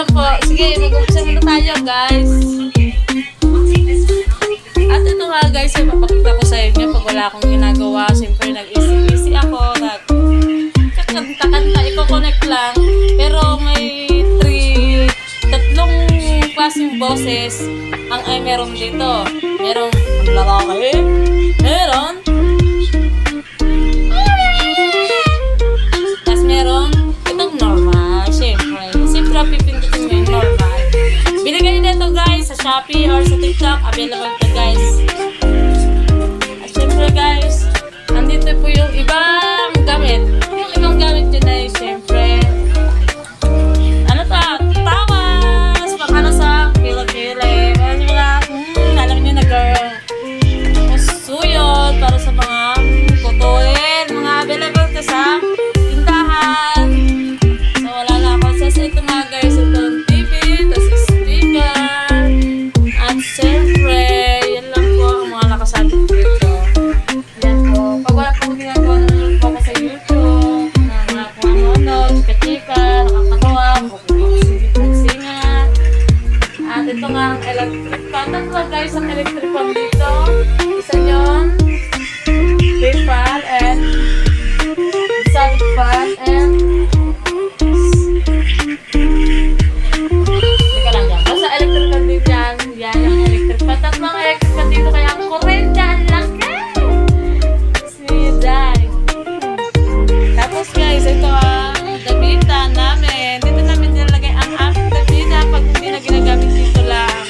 lang po. Sige, mag-umpisa muna tayo, guys. At ito nga, guys, ay papakita ko sa inyo pag wala akong ginagawa. Siyempre, nag-easy ako. Kakanta-kanta, i-connect lang. Pero may tatlong klaseng boses ang ay meron dito. Merong lalaki, meron, tapos meron itong normal. Siyempre pipindutin mo yung normal. Binigay nila ito, guys, sa Shopee or sa TikTok. Available ito, guys. At siyempre, guys, andito po yung ibang gamit. Yung ibang gamit yun ay siyempre ano to? Tawas! Pang ano sa kilo-kilo. Alam nyo na, girl. Suyod para sa mga kutuin. Mga available to sa tindahan. So, wala na ako. So, ito nga, guys. Ito ang TV. Tapos speaker. At siyempre, yan lang po ang mga nakasabit dito. Yan po. Pag wala po ginagawa, nanonood po ako sa YouTube. Wala po ano, chika-chika, nakakatawa, magsinga. At ito nga ang electric fan. Tatlo, guys, ang electric fan dito. Isa yun, big fan and solid fan and teka lang dyan. Basta electric fan din dyan. Yan ang electric fan. Tatlong electric fan dito kaya ang kurenta ang laki. Siday. Tapos, guys, ito ang damitan namin. Dito namin nilalagay ang aming damitan pag hindi na ginagamit dito lang.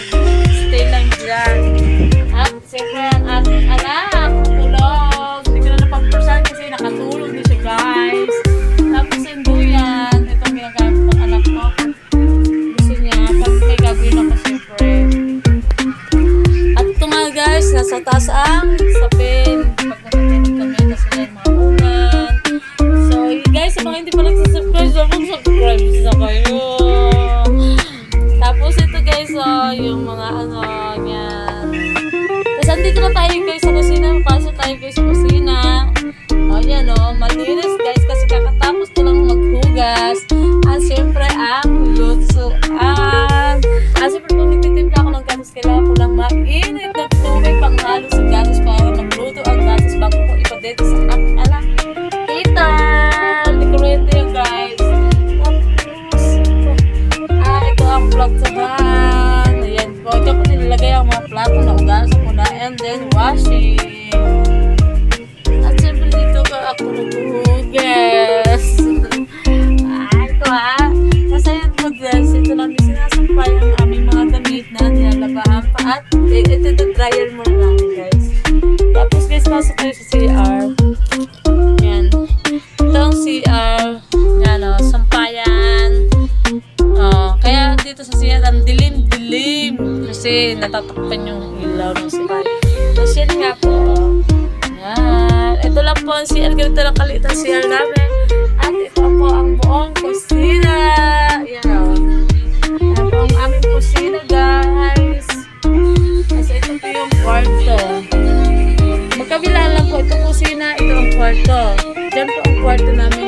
Stay lang dyan. At siyempre ang ating anak, tulog. Hindi ko na napapursan kasi nakatulog din siya, guys. Tapos hindi yan. Itong ginagamit ng anak ko. Gusto niya. Pag may gagawin ako, siyempre. At ito nga, guys, nasa taas ang sapin. Pag natutulog kami, tapos sila yung mga ulan. So, guys, sa mga hindi pa nagsasubscribe, subscribe sa kayo. Tapos ito, guys, yung mga ano, yan. Tapos andito na tayo, guys, sa kusina. Pasok tayo, guys, sa kusina. O, yan, o. Malinis, guys, kasi kakatapos ko lang maghugas. At siyempre, ang lutuan. At siyempre, kung nagtitimpla ako ng gatas, kailangan ko lang mainit na tubig panghalo sa gatas para magluto ang gatas bago ko ipadete sa aking anak. Kita! Decorate yun, guys. Tapos, ito ang platahan. Ayan po. Ito ko nilalagay ang mga plato na ugasan ko na and then washing. At siyempre dito ka ako naghuhugas. Ito kasi yun po, guys. Ito lang yung sinasampay ang aming mga damit na nilalabaan pa. At ito dryer muna namin, guys. Tapos, guys, pasok kayo sa CR. Yan. Ito ang CR. Yan, o. Sampayan. Kaya dito sa CR, ang dilim-dilim. Kasi natatakpan yung ilaw ng CR. Tapos yan nga po. Yan. Ito lang po ang CR. Ganito lang kaliit ang CR namin. At ito po ang buong kusina. Yan, o. Yan po ang aming kusina, guys. Kasi ito po yung kwarto. Magkabilaan lang po. Ito kusina, ito ang kwarto. Diyan po ang kwarto namin.